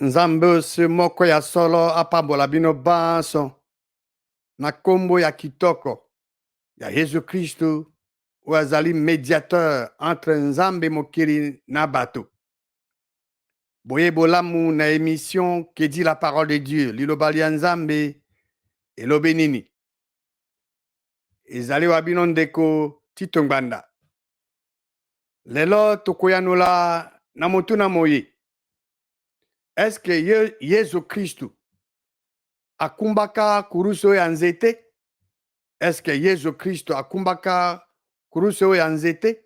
Nzambe osi moko ya solo apambola bino banso na kombo ya kitoko ya Yesu Kristu oyo azali médiateur entre Nzambe mokili na bato. Boye bolamu na émission que dit la parole de Dieu liloba lia Nzambe elobi nini. Ezali wa bino ndeko Tito Ngbanda. Lelo tokoyanola na motuna moye. Est-ce que Yesu Kristu akumbaka kuruso ya nzete? Est-ce que Yesu Kristo akumbaka kuruso oyo ya nzete?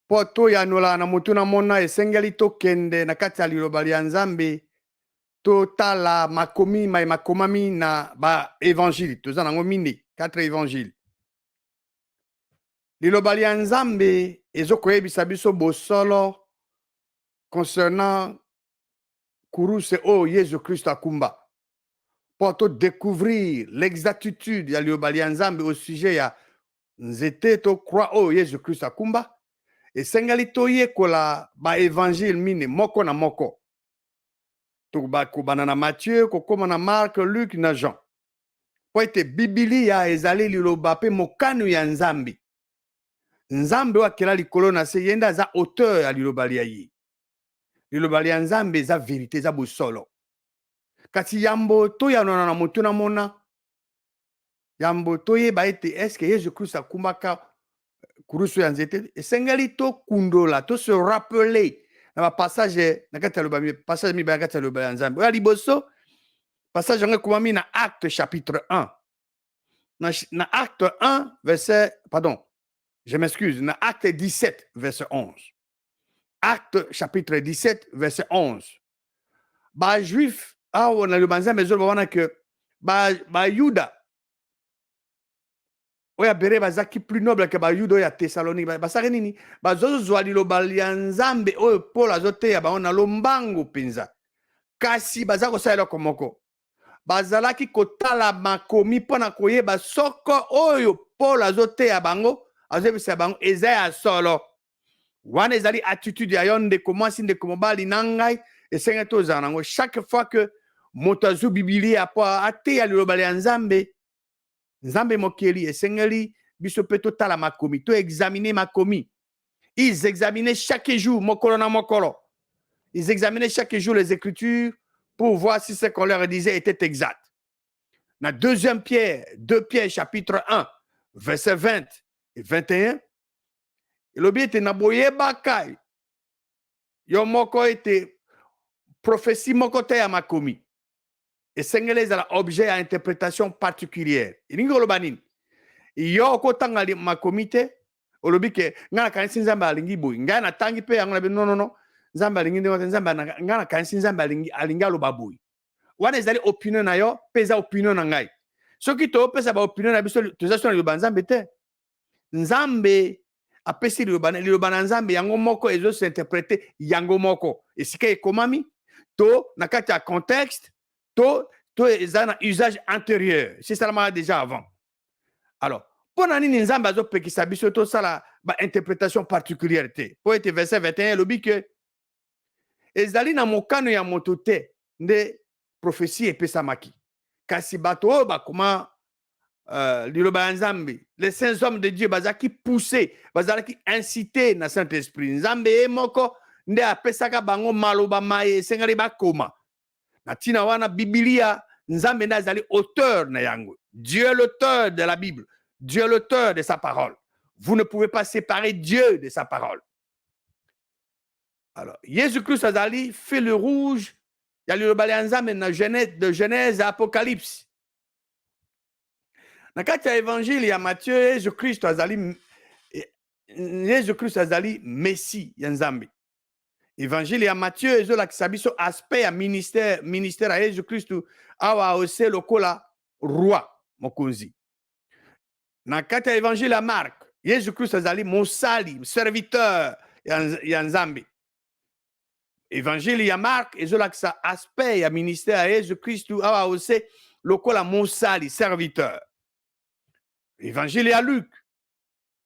Po toyanola na motuna mona esengeli tokende na kati ya liloba lia Nzambe totala makomi makomami na ba évangile toza nango mine 4 évangile. Liloba lia Nzambe ezokoyebisa biso bosolo concernant kuruse oyo Yesu Kristo akumba. Pour découvrir l'exactitude ya liloba lia Nzambe au sujet ya nzete to croix oyo Yesu Kristo akumba. Esengeli toyekola ba évangile mine moko na moko. Tokobana na Matthieu, kokoma na Marc, Luc na Jean. Po ete Biblia ezali liloba pe mokano ya Nzambe. Nzambe oyo akela likolo na se ye nde aza auteur ya liloba lia ye. Liloba lia Nzambe eza vérité, eza bosolo. Kasi yambo toyanona na motuna mona. Yambo toyeba ete est-ce que Yesu Kristo akumbaka kurusu ya nzete? Esengeli to kundola, to se rappeler na passage na kati ya passage mi ba kati ya liloba ya Nzambe. Oya liboso passage yango ekomami na Acte chapitre 1. Na Acte 1 verset pardon, je m'excuse, na Acte 17 verset 11. Acte chapitre 17 verset 11. Ba juif awo na liloba Nzambe ezoba wana ke ba Yuda oya bere bazaki plus noble ke ba Yuda oya Thessalonique basaki nini bazozwa liloba lia Nzambe oyo Paul azoteya bango na lombangu penza. Kasi baza kosala eloko moko. Bazalaki kotala makomi mpona koyeba soko oyo Paul azoteya bango azobisa bango eza ya solo. Wana ezali attitude ya yo ndeko mwasi ndeko mobali na ngai esengeli tozala nango chaque fois que moto azwi Biblia po ateya liloba lia Nzambe. Nzambe mokeli esengeli biso pe totala makomi, to examiner makomi. Ils examinaient chaque jour mokolo na mokolo. Ils examinaient chaque jour les Écritures pour voir si ce qu'on leur disait était exact. Dans 2 Pierre chapitre 1, verset 20 et 21, elobi ete na boyebaka yo moko ete prophétie moko te ya makomi esengeli ezala objet ya interprétation particulière. Elingi koloba nini? Yo okotanga makomi te olobi ke ngai nakanisi Nzambe alingi boye ngai natangi mpe yango na bino non Nzambe alingi ndenge te Nzambe ngai nakanisi Nzambe alingi aloba boye. Wana ezali opinion na yo mpe eza opinion na ngai. Soki topesa ba opinion na biso toza so na liloba Nzambe te. Nzambe apesi liloba na Nzambe yango moko ezo s'interpréter yango moko esika ekomami to na kati ya contexte to eza na usage antérieur. C'est ça déjà avant. Alors, pona nini Nzambe azopekisa biso tosala ba interprétation particulière te. Po ete verset 21 lobi ke ezali na mokano ya moto te nde prophétie epesamaki. Kasi bato oyo bakoma liloba ya Nzambe, les saints hommes de Dieu bazalaki poussé, bazalaki incité na Saint-Esprit. Nzambe ye moko nde apesaka bango maloba maye esengeli bakoma. Na tina wana Biblia Nzambe nde azali auteur na yango. Dieu est l'auteur de la Bible. Dieu est l'auteur de sa parole. Vous ne pouvez pas séparer Dieu de sa parole. Alors, Jésus-Christ azali fil rouge ya liloba lia Nzambe na de Genèse à Apocalypse. Na kati ya évangile ya Matthieu, Jésus-Christ azali Messie ya Nzambe. Évangile ya Matthieu ezolakisa biso aspect ya ministère ya Jésus-Christ awa ose lokola roi mokonzi. Na kati ya évangile ya Marc, Jésus-Christ azali mosali, serviteur ya Nzambe. Évangile ya Marc ezolakisa aspect ya ministère ya Jésus-Christ awa ose lokola mosali, serviteur. Évangile ya Luc.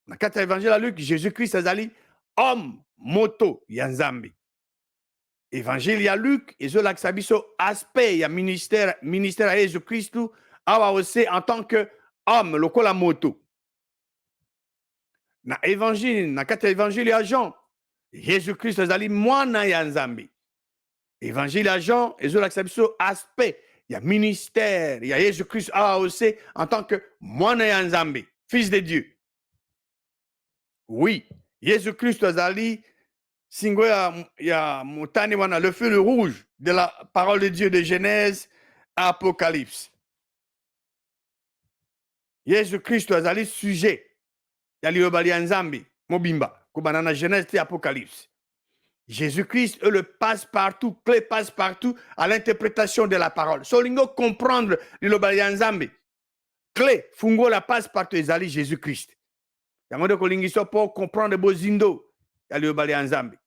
Na kati ya évangile ya Luc, Jésus-Christ azali homme moto ya Nzambe. évangile ya Luc ezolakisa biso aspect ya ministère ya Yesu Kristu awa ose en tant que homme lokola moto. Na évangile na kati ya évangile ya Jean Yesu Kristu azali mwana ya Nzambe. Évangile ya Jean ezolakisa biso aspect ya ministère ya Yesu Kristu awa ose en tant que mwana ya Nzambe, fils de Dieu. Oui, Yesu Kristu azali singo ya motane wana, le feu rouge de la parole de Dieu de Genèse à Apocalypse. Yesu Kristu azali sujet ya liloba ya Nzambe mobimba kobana na Genèse te Apocalypse. Jésus-Christ est le passe-partout, clé passe-partout à l'interprétation de la parole. Solingo comprendre liloba ya Nzambe, clé fungo la passe-partout ezali Jésus-Christ. Yango de kolingiso pour comprendre bozindo ya liloba ya Nzambe.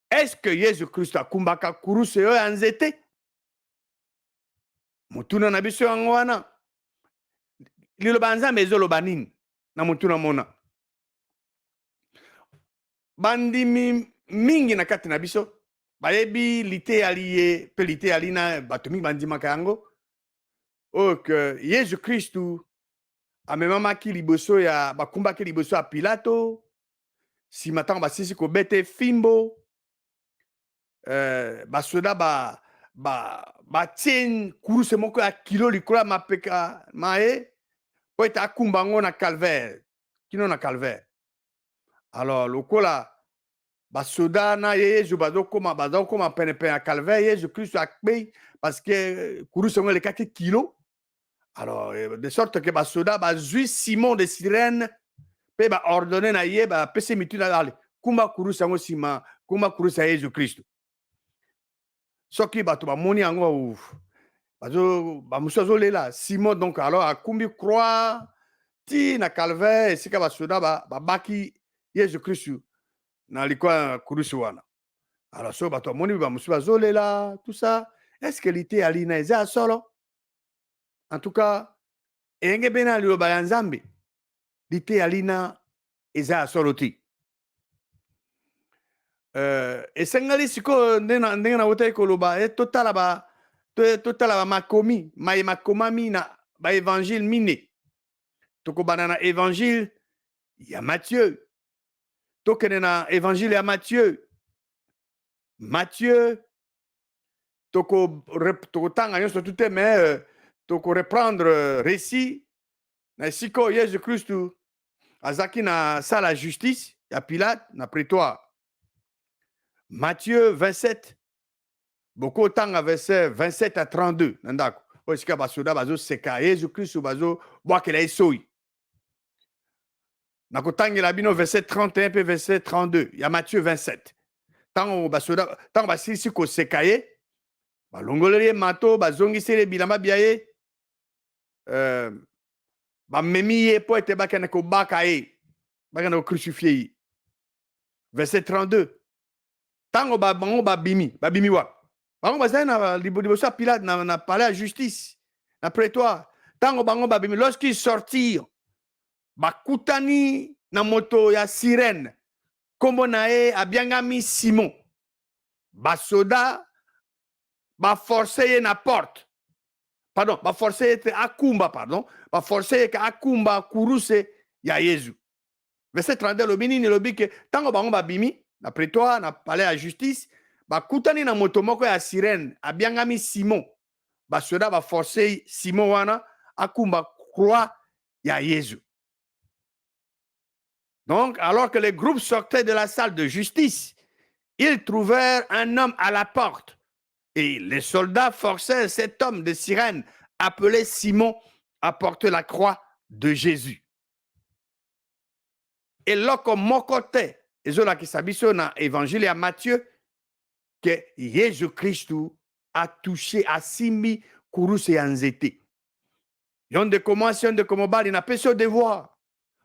Est-ce que Jésus-Christ akumbaka kuruse yo ya nzete? Mutuna na biso yango wana. Liloba Nzambe ezoloba nini na mutuna mona? Bandimi mingi na kati na biso bayebi lite aliye pe lite alina bato mingi bandimaka yango oyo ke Yesu Kristu amemamaki liboso ya bakumbaki liboso ya Pilato, nsima ntango basisi kobete fimbo, basoda batie kuruse moko ya kilo likolo ya mapeka maye po ete akumba yango na calvaire kino na calvaire. Alors lokola basoda na Yesu bazokoma penepene ya calvaire, Yesu Kristu akpei parce que kuruse yango elekaki kilo. Alors de sorte que basoda bazwi Simon de Cyrène pe baordonne na ye bapesi mituna ale kumba kuruse yango nsima kumba kuruse ya Yesu Kristu. Soki bato bamoni yango bamosusu azolela Simon, donc alors akumbi croix ti na calvaire esika basoda babaki Yesu Kristu na likwa kurusi wana. Alors so bato bamoni bamosusu bazolela tout ça, est-ce que lite alina eza solo? En tout cas enge bena liloba ya Nzambe lite alina eza solo ti. Esengali sikoyo ndenge na wotaki koloba totala ba makomi makomami na ba évangile mine. Tokobana na évangile ya Matthieu, tokende na évangile ya Matthieu tokotanga nyonso tute mais tokoreprendre récit na sikoyo Yesu Kristu azaki na sala ya justice ya Pilate na prétoire. Matthieu 27, beaucoup tanga verset 27 à 32 nandako osika basoda bazoseka Yesu Kristu bazobwakela ye soi. Nakotangela bino verset 31 pe verset 32 ya Matthieu 27. Tango basilisi koseka ye balongoleli ye mato bazongiseli bilamba bia ye bamemi ye po ete bakende kobaka ye bakende kocrucifie ye. Verset 32. Tango bango babimi wa bango bazali na liboso ya Pilate na palais ya justice na prétoire. Tango bango babimi, lorsqu'ils sortirent bakutani na moto ya Sirène kombo na ye abiangami Simon. Basoda baforce ye na porte, pardon, baforce ye te akumba, pardon, baforce ye ka akumba kuruse ya Yesu. Verset 32 lobi nini? Lobi ke tango bango babimi na prétoire na palais ya justice bakutani na moto moko ya Sirène abiangami Simon. Basoda baforce Simon wana akumba croix ya Yesu. Donc, alors que les groupes sortaient de la salle de justice, ils trouvèrent un homme à la porte. Et les soldats forcèrent cet homme de Cyrène, appelé Simon, à porter la croix de Jésus. Et là, comme mon côté, et là qui s'abisso dans l'évangile à Matthieu, que Jésus-Christ a touché à Simi Kurus et Anzete. Yon de commencer, yon de komobali, n'a pas ce devoir.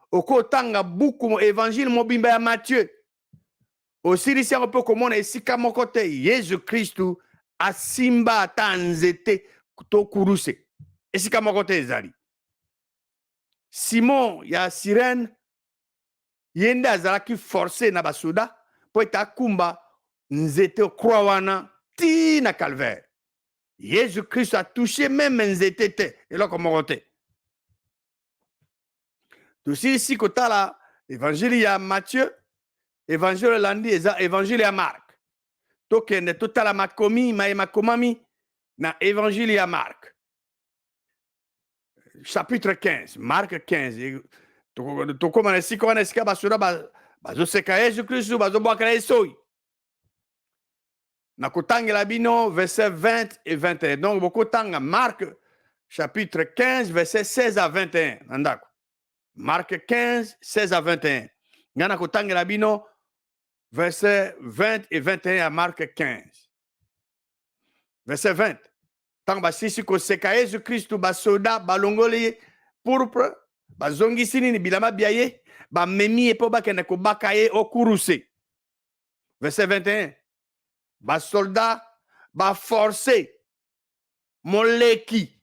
Oko tanga buku évangile mobimba ya Matthieu. Aussi ici on peut comment esika mon côté Jésus Christ a simba tanzete to kuruse. Esika mon côté ezali. Simon ya Sirène yenda azalaki forcé na basoda po eta kumba nzete croix wana ti na calvaire. Jésus-Christ a touché même nzete te eloko moko te. Tosili kotala évangile ya Matthieu, évangile landi eza évangile ya Marc. Tokende totala makomi makomami na évangile ya Marc. Chapitre 15, Marc 15. Tokoma na esika wana esika basoda bazoseka Jésus-Christ bazobwaka esoi. Na kotangela bino verset 20 et 21. Donc bokotanga Marc chapitre 15 verset 16 à 21 nandako. Marc 15 16 à 21. Ngana kotangela bino verset 20 et 21 à Marc 15. Verset 20. Tant basisi koseka Jésus-Christ basoda balongoli pourpre bazongisi nini bilama biaye bamemi epo bakende kobaka ye okuruse. Verset 21. Basoldat baforce moleki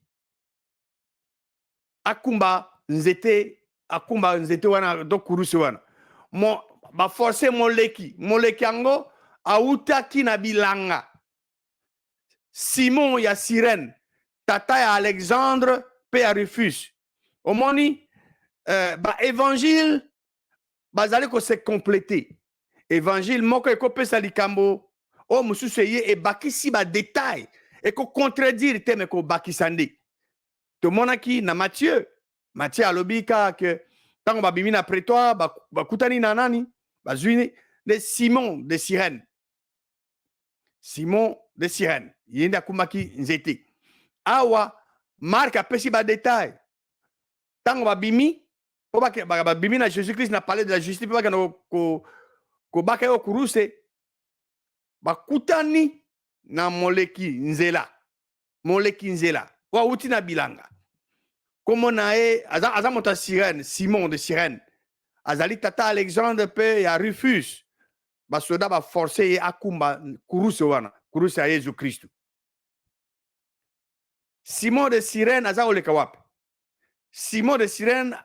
akumba nzete wana do kurusi wana baforce moleki yango autaki na bilanga. Simon ya Cyrène tata ya Alexandre pe ya Rufus omoni évangile bazali ko se compléter évangile moko ekopesa likambo o mususu ye ebakisi ba détail eko contredire te me ko bakisa nde tomonaki na Matthieu alobi ke tango babimi na prétoire bakutani na nani bazwini de Simon de Cyrène yenda kumaki nzete awa Marc apesi ba détail tango babimi na Jésus-Christ na parler de la justice pa ko baka yo kuruse bakutani na moleki nzela wa uti na bilanga komo na e aza moto Cyrène Simon de Cyrène azali tata Alexandre pe ya Rufus basoda baforce ye akumba kuruse wana kuruse ya Jésus-Christ. Simon de Cyrène aza koleka wapi? Simon de Cyrène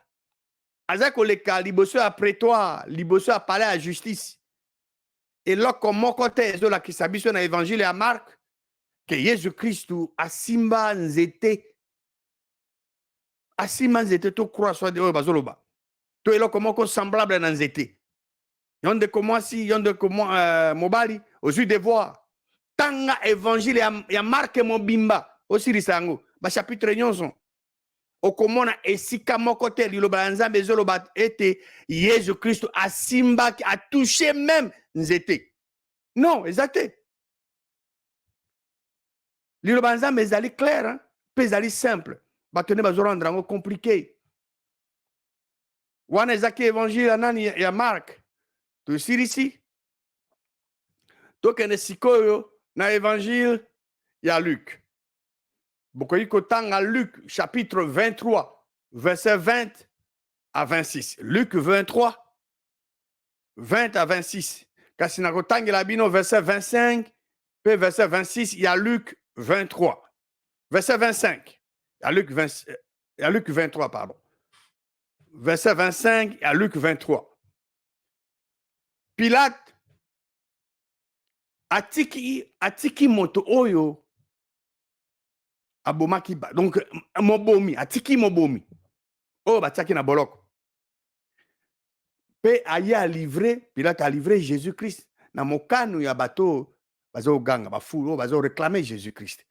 aza koleka liboso ya prétoire, liboso ya palais ya justice. Eloko moko te ezolakisa biso na évangile ya Marc ke Jésus-Christ asimba nzete to croix soit de oyo bazoloba to eloko moko semblable na nzete yonde ko mwasi yonde ko mobali ozwi devoir tanga évangile ya Marc mobimba osirisa yango bachapitre nyonso okomona esika moko te liloba ya Nzambe ezoloba ete Jésus-Christ asimbaki atouché même nzete. Non, exacte. Liloba ya Nzambe ezali clair, pe ezali simple. Batone bazorendre yango compliqué. Wana ezaki évangile ya nani ya Marc. Tosirisi tokende sikoyo na évangile ya Luc. Bokoyi kotanga Luc chapitre 23 verset 20 à 26. Luc 23 20 à 26. Kasi na kotangela bino verset 25 pe verset 26 il y a Luc 23. Verset 25. Il y a Luc 23 pardon. Verset 25 il y a Luc 23. Pilate atiki moto oyo abomaki donc mobomi atiki mobomi oyo batiaki na boloko pe aye a livrer Pilate a livré Jésus-Christ na mokano ya bato bazoganga bafulu bazo réclamer Jésus-Christ.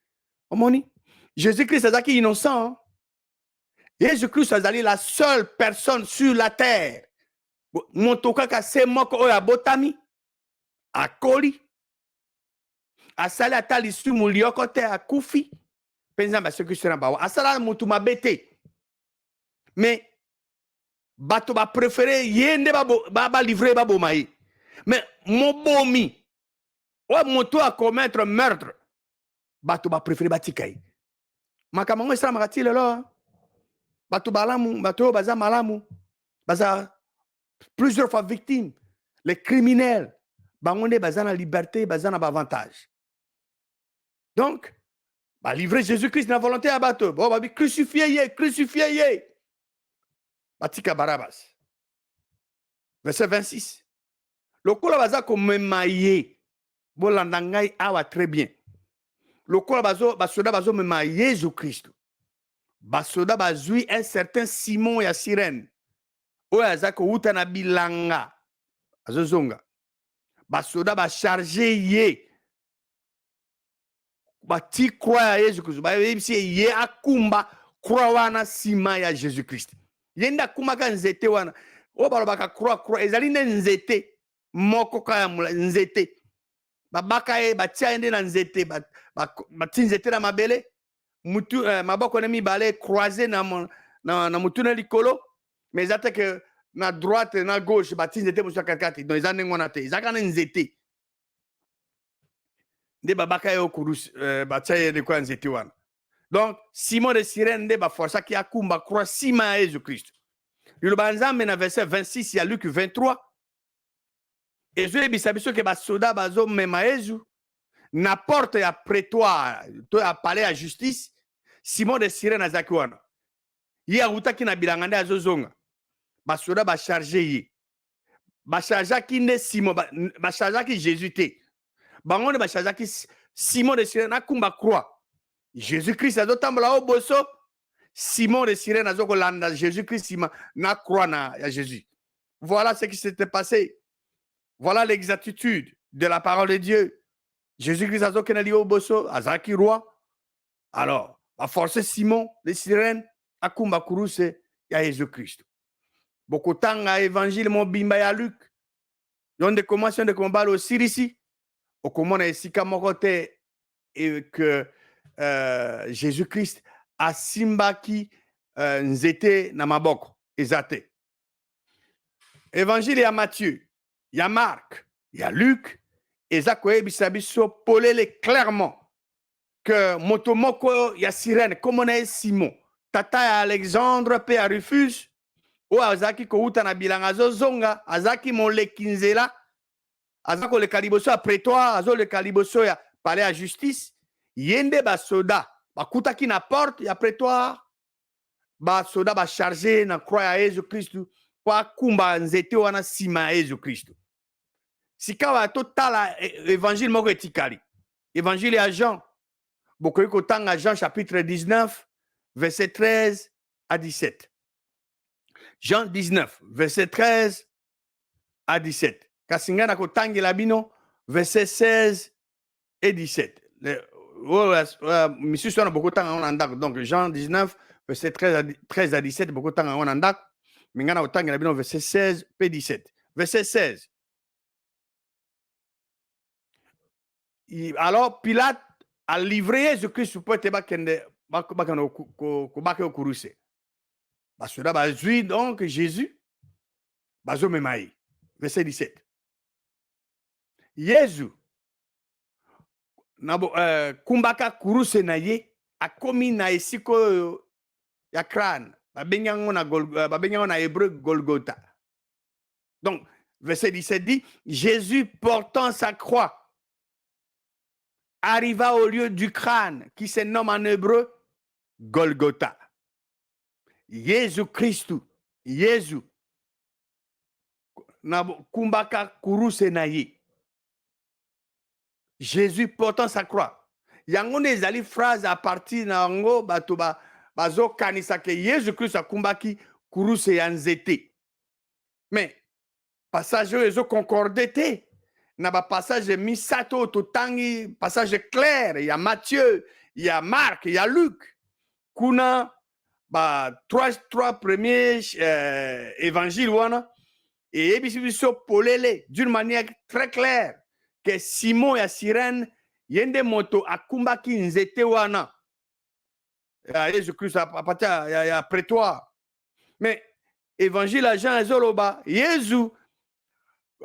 Omoni Jésus-Christ azaki innocent. Jésus-Christ azali la seule personne sur la terre moto kaka se moko oyo abotami akoli asali ata lisumu lioko te akufi penza ba Jésus-Christ na bawa asala mutu mabete mais bato ba préféré yende ba livrer ba bomayi mais mobomi o moto a commettre meurtre bato ba préféré batikai makambo esala makati lelo bato balamu bato baza malamu baza plusieurs fois victimes les criminels bangonde baza na liberté baza na avantage donc ba livrer Jésus-Christ na volonté à bato bon ba crucifier ye batika Barabas. Verset 26. Lokola baza komema ye bolanda ngai awa très bien. Lokola basoda bazomema Yesu Kristo. Basoda bazwi un certain Simon ya Sirène. Oyo aza kouta na bilanga. Azozonga. Basoda bacharge ye. Bati croix ya Yesu Kristo. Bayebisi ye akumba croix wana sima ya Jésus Christ. Yenda akumaka nzete wana. Oyo balobaka croix ezali nde nzete moko kaya nzete. Babaka ye batia ende na nzete bati nzete na mabele mutu maboko na mibale croisé na mutu na likolo mais ezate que na droite na gauche bati nzete musu kakati donc eza ndenge wana te ezaka na nzete nde babaka ye okurusi batia ye de kwa nzete wana donc Simon de Cyrène nde baforçaki akumba croix sima ya Yesu Kristo liloba nzambe na verset 26 ya Luc 23 ezoyebisa biso ke basoda bazomema Yesu na porte ya prétoire to ya palais ya justice Simon de Cyrène azaki wana ye awutaki na bilanga nde azozonga basoda bacharge ye bachargeaki nde Simon bachargeaki Jésus te bango nde bachargeaki Simon de Cyrène akumba croix Jésus Christ azotambola o boso Simon de Cyrène azokolanda Jésus Christ sima na croix na ya Jésus. Voilà ce qui s'était passé. Voilà l'exactitude de la parole de Dieu. Jésus-Christ a dit au bosso, azaki roi. Alors, a forcé Simon de Cyrène à kumba kuruse ya Jésus-Christ. Beaucoup de temps à évangile mon bimba ya Luc. Yon de commencement de combat au Sirisi. Au comment on a esika mokote et que Jésus-Christ a simbaki nzete na maboko ezate. Évangile ya Matthieu, ya Marc, ya Luc. Eza koyebisa biso polele clairement que motomoko ya Sirène comme on est Simon tata ya Alexandre pe ya Rufus o azaki kouta na bilanga azozonga azaki moleki nzela azako le kaliboso ya prétoire azo le kaliboso ya palais ya justice yende basoda bakutaki na porte ya prétoire basoda bacharge na croix ya Yesu Kristu po akumba nzete wana sima ya Yesu Kristu. Sikawa totala évangile moko etikali. Évangile ya Jean. Bokoyi kotanga Jean chapitre 19 verset 13 à 17. Jean 19 verset 13 à 17. Kasingana kotangela bino verset 16 et 17. Monsieur Sona bokotanga on andako. Donc Jean 19 verset 13 à 17 bokotanga on andako. Mingana kotangela bino verset 16 et 17. Verset 16. Alors Pilate a livré Jésus-Christ pour être bakende bakende au kuruse. Basoda bazui donc Jésus bazo memaï. Verset 17. Jésus nabo kumbaka kuruse na ye akomi na esiko ya crâne babengango na hébreu Golgotha. Donc verset 17 dit Jésus portant sa croix arriva au lieu du crâne qui se nomme en hébreu Golgotha. Jésus Christ, Jésus, kumbaka kuruse na ye. Jésus portant sa croix. Yango ezali phrase à partir na yango bato bazo kanisa ke Jésus Christ akumbaki kuruse ya nzete. Mais passage ezo concordé te. Na ba passage misato totangi passage clair il y a Matthieu il y a Marc il y a Luc kuna ba trois premiers évangiles wana et biso polele d'une manière très claire que Simon ya Cyrène yende moto akumbaki nzete wana ya Jésus Christ a partir ya prétoire mais évangile à Jean ezoloba Jésus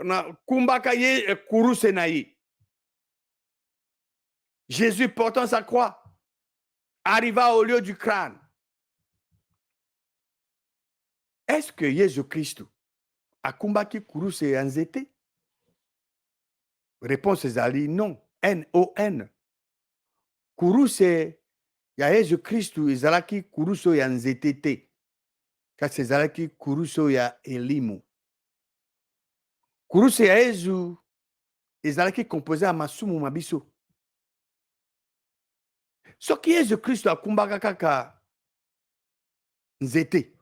na kumbaka ye kuruse na ye. Jésus portant sa croix arriva au lieu du crâne. Est-ce que Jésus-Christ a kumbaki kuruse ya nzete? Réponse ezali non. N-O-N. Kuruse ya Jésus-Christ ezalaki kuruse ya nzete te. Kasi ezalaki kuruse ya elimu. Kuruse ya Yesu ezalaki composé à masumu mabiso. Soki Yesu Kristo akumbaka kaka nzete.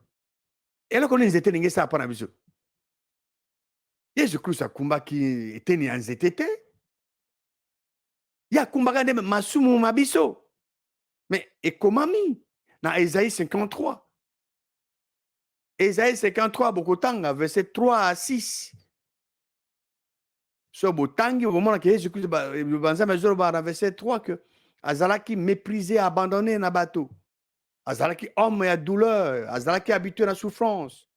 Eloko ni nzete ninge sa pana biso. Yesu Kristo akumbaki eteni ya nzete te. Ya akumbaka nde masumu mabiso. Mais ekomami na Esaïe 53. Esaïe 53 bokotanga verset 3 à 6. So botangi bomona ke Yesu Kristo banzambe zolo na verset 3 que azalaki méprisé, abandonné na bateau. Azalaki homme ya douleur, azalaki habitué na souffrance.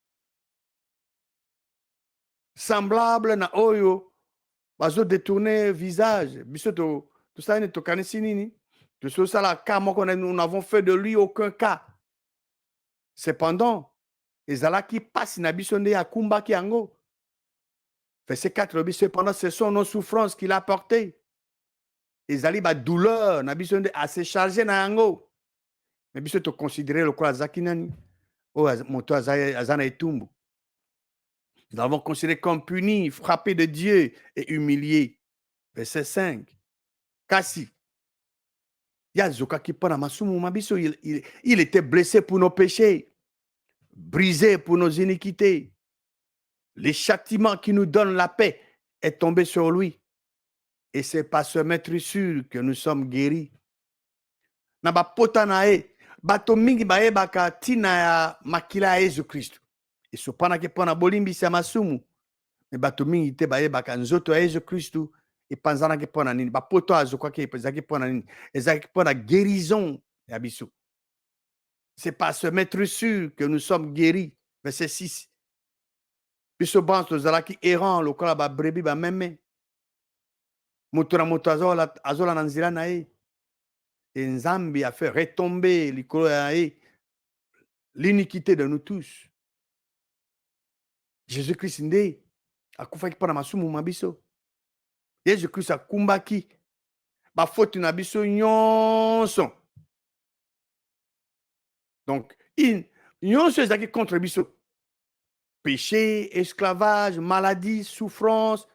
Semblable na oyo bazo détourner visage. Biso to ça ne tokanisi nini? To ça la cas moko nous n'avons fait de lui aucun cas. Cependant, ezalaki pasi na biso nde akumbaki yango. Verset 4, cependant, ce sont nos souffrances qu'il a portées. Ezali ba douleur na biso nde assez chargé na yango. Mais biso to considérer le quoi azaki nani? Oh, moto azana etumbu. Nous l'avons considéré comme puni, frappé de Dieu et humilié. Verset 5. Kasi. Il était blessé pour nos péchés, brisé pour nos iniquités. Le châtiment qui nous donne la paix est tombé sur lui. Et c'est par ce maître sûr que nous sommes guéris. Na ba pota na e, bato mingi ba ebaka tina ya makila ya Yesu Kristo. Et sopana ke pona bolimbi sa masumu. Mais bato mingi te ba ebaka nzoto ya Yesu Kristo. Et panzana ke pona nini. Ba poto azo kwa ke ezaki pona nini. Ezaki pona guérison ya biso. C'est par ce maître sûr que nous sommes guéris. Verset 6. Biso banso zalaki errant lokola ba brebi ba meme. Moto na moto azola na nzela na ye. Et Nzambi a fait retomber l'iniquité de nous tous. Jésus-Christ nde akufaki pona masumu mabiso. Jésus-Christ akumbaki ba faute na biso nyonso. Donc, nyonso ezaki contre biso. Péché, esclavage, maladie, souffrance,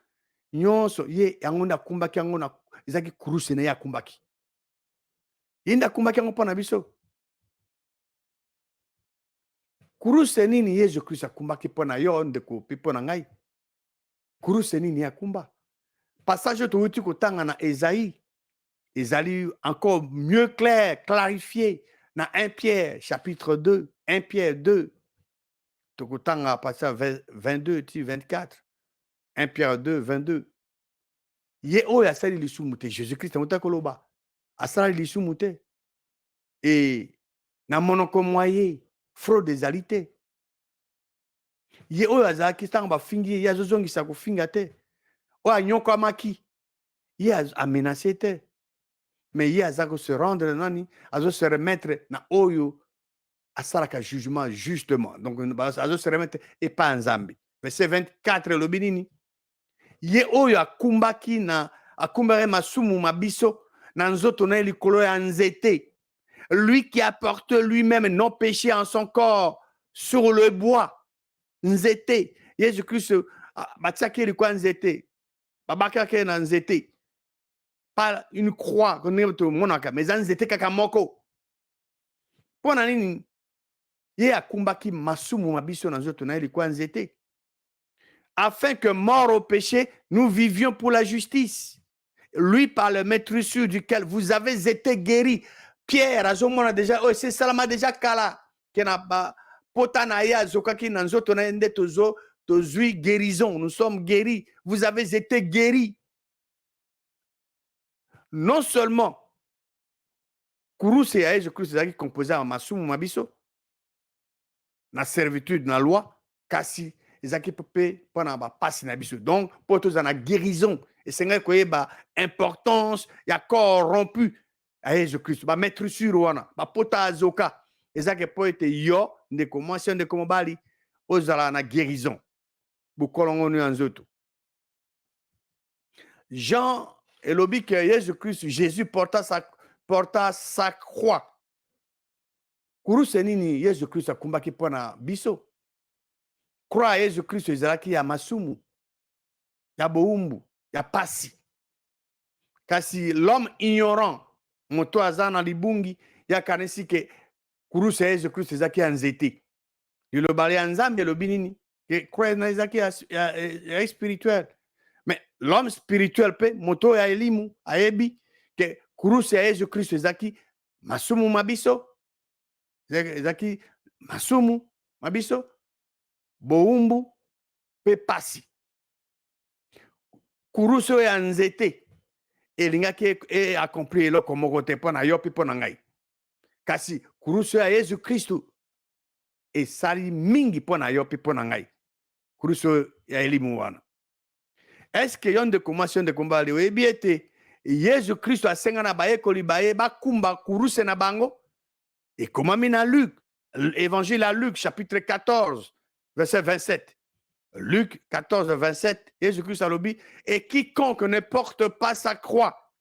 nyonso ye yango nda akumbaki yango na ezaki kuruse na ye akumbaki. Ye nda akumbaki yango pona biso. Kuruse nini Yesu Kristo akumbaki pona yo ndeko pe pona ngai? Kuruse nini akumba? Passage touti kotanga na Esaïe. Ezali encore mieux clair, clarifié na 1 Pierre chapitre 2, 1 Pierre 2. Tokotanga passage 22 ti 24. 1 Pierre 2, 22. Ye oyo asali lisumu te. Jésus-Christ amuta koloba. Asali lisumu te. Et na monoko moye fraude ezali te. Ye oyo azalaki ntango bafingi ye azozongisa kofinga te. Oyo anyokwamaki ye amenace te. Mais ye aza se rendre nani azo se remettre na oyo asalaka jugement justement. Donc azo se remettre et pas Nzambi. Verset 24 elobi nini? Ye oyo akumbaki na akumbere masumu mabiso na nzoto na likolo ya nzete. Lui qui apporte lui-même nos péchés en son corps sur le bois. Nzete. Jésus Christ batiaki likwa nzete. Babakaki na nzete. Pas une croix qu'on est tout monaka, mais nzete kaka moko. Pona nini? Ye akumbaki masumu mabiso na nzoto na likwa nzete. Afin que mort au péché, nous vivions pour la justice. Lui par le maître sûr duquel vous avez été guéris. Pierre, azomona déjà, oh, c'est ça, déjà kala. Kenaba, potana ya zokaki na nzoto na ende tozo, tozui guérison. Nous sommes guéris. Vous avez été guéris. Non seulement, kuruse ya Jésus-Christ ezaki composé en masumu mabiso, na servitude na loi, kasi ezaki pe pona ba pasi na biso. Donc, pour tous na guérison, et c'est nga koyeba importance ya corps rompu à Jésus-Christ, ba mettre sur wana, ba pota azoka, ezaki po ete yo ndeko mwasi ndeko mobali ozala na guérison. Bukolongo nu anzoto. Jean elobi que Jésus-Christ, Jésus porta sa croix. Kuruse nini Jésus-Christ akumbaki pona biso? Croix Jésus-Christ ezalaki ya masumu, ya boumbu, ya pasi. kasi l'homme ignorant moto aza na libungi ya kanisi ke kurusu ya Yesu Kristo ezaki ya nzete liloba ya nzambe elobi nini ke croire na ezaki ya spirituel mais l'homme spirituel pe moto ya elimu ayebi ke kurusu ya Yesu Kristo ezaki masumu mabiso ezaki masumu mabiso boumbu pe pasi kurusu ya nzete elingaki accomplir eloko moko te mpo na yo mpe mpo na ngai kasi kurusu ya Yesu Kristo esali mingi mpo na yo mpe mpo na ngai kurusu ya elimu wana eske yo ndeko mwasi yo ndeko mobali oyebi ete Yesu Kristo asenga na bayekoli baye bakumba kuruse na bango ekomami na Luc évangile à Luc chapitre 14 verset 27 Luc 14 27 Jésus Christ alobi et quiconque ne porte pas sa croix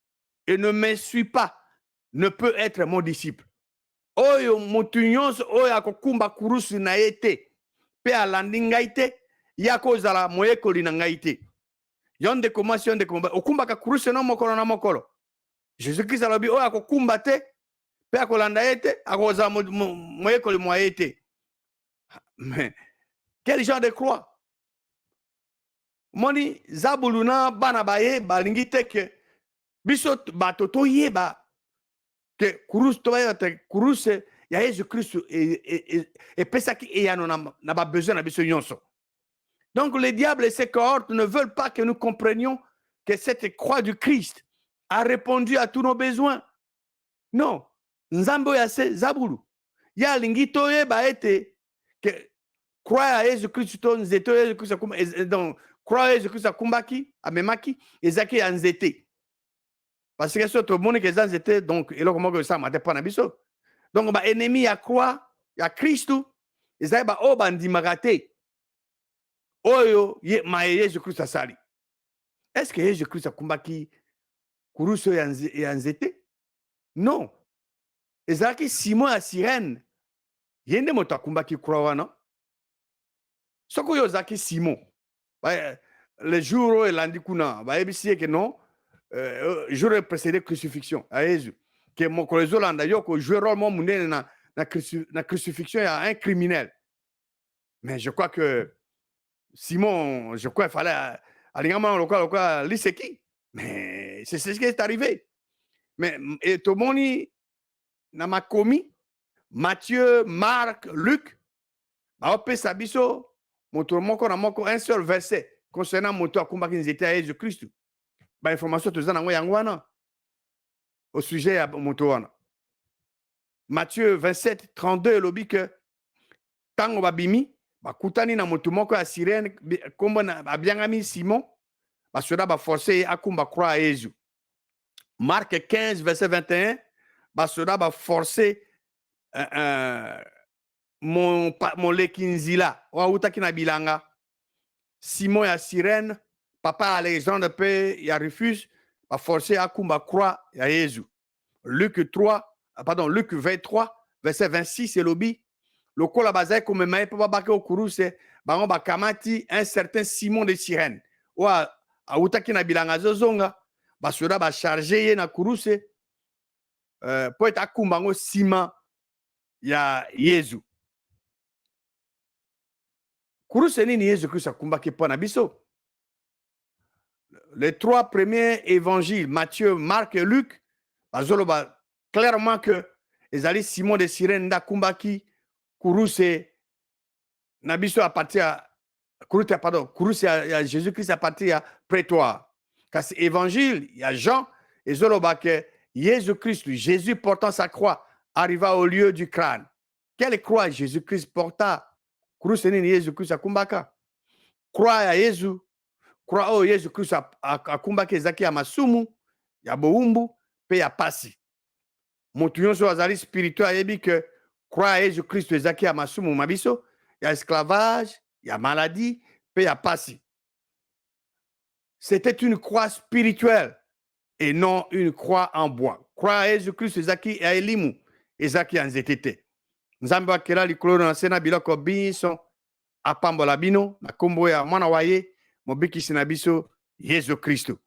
et ne me suit pas ne peut être mon disciple oyo motu nyonso oyo akokumba kurusu na ye te mpe alandi ngai te ye akozala moyekoli na ngai te yo ndeko mwasi yo ndeko mobali okumbaka kurusu na mokolo Jésus Christ alobi oyo akokumba te mpe akolanda ye te akozala moyekoli mwa ye te mais quel genre de croix moni zabulu na bana baye balingi te ke biso bato toyeba ke kurusu tobayeba te kurusu ya Yesu Kristo epesaki eyano na babesoin na biso nyonso. Donc les diables et ses cohortes ne veulent pas que nous comprenions que cette croix du Christ a répondu à tous nos besoins. Non, nzambe ya se zabulu ya lingi toyeba ete ke croix ya Yesu Kristo nzeto Yesu Kristo donc croix ya Yesu Kristo akumbaki amemaki ezaki ya nzete. Parce que so tomoni ke nzete donc eloko moko esama te pana biso. Donc ba ennemi ya croix ya Kristo ezali ba o bandimaka te oyo Yesu Kristo asali. Est-ce que Yesu Kristo akumbaki kurusu ya nzete? Non. Ezalaki Simon ya Sirène yende moto akumbaki croix wana. Soko yo ozalaki Simon le jour oyo elandi kuna bayebisi ye ke non jour précédé crucifixion à Jésus ke mokolo ezolanda yo kojouer rôle mo munene na crucifixion ya un criminel. Mais je crois que Simon, je crois qu'il fallait alingama loka liseki. Mais c'est ce qui est arrivé. Mais et tomoni na makomi Matthieu, Marc, Luc baopesa biso moto moko na moko un seul verset concernant moto akumbaki nzete ya Jésus Christ. Ba information toza nango yango wana au sujet ya moto wana. Matthieu 27 32 elobi ke tango babimi bakutani na moto moko ya Sirène kombo na abiangami Simon basoda baforce akumba croix ya Jésus. Marc 15 verset 21 basoda baforce moleki nzila wautaki na bilanga Simon ya Sirène papa Alexandre pe ya Rufus baforce akumba croix ya Jésus. Luc 23 verset 26 elobi lokola bazai komema ye mpo babaki okuruse bango bakamati un certain Simon de Sirène oyo autaki na bilanga azozonga basoda bacharge ye na kuruse mpo ete akumba yango nsima ya Yesu. Kuruse nini Yesu Kristo akumbaki mpo na biso? Les trois premiers évangiles, Matthieu, Marc et Luc, bazoloba clairement que ezali Simon de Sirène nda kumbaki kuruse na biso à partir ya kuruse ya Jésus Christ à partir ya prétoire. Kasi évangile ya Jean ezoloba que Jésus Christ, Jésus portant sa croix, arriva au lieu du crâne. Quelle croix Jésus Christ porta? Kuruse nini Jésus Christ akumbaka? Croix ya Yesu, croix oyo Jésus Christ akumbaki ezaki ya masumu, ya boumbu, pe ya pasi. Motu nyonso azali spirituel ayebi que croix ya Jésus Christ ezaki ya masumu mabiso, ya esclavage, ya maladie, pe ya pasi. C'était une croix spirituelle et non une croix en bois. Croix ya Jésus Christ ezaki ya elimu, ezaki ya nzete te. Nzambe akela likolo na se na biloko biso apambola bino na kombo ya mwana wa ye mobikisi na biso Yesu Kristo.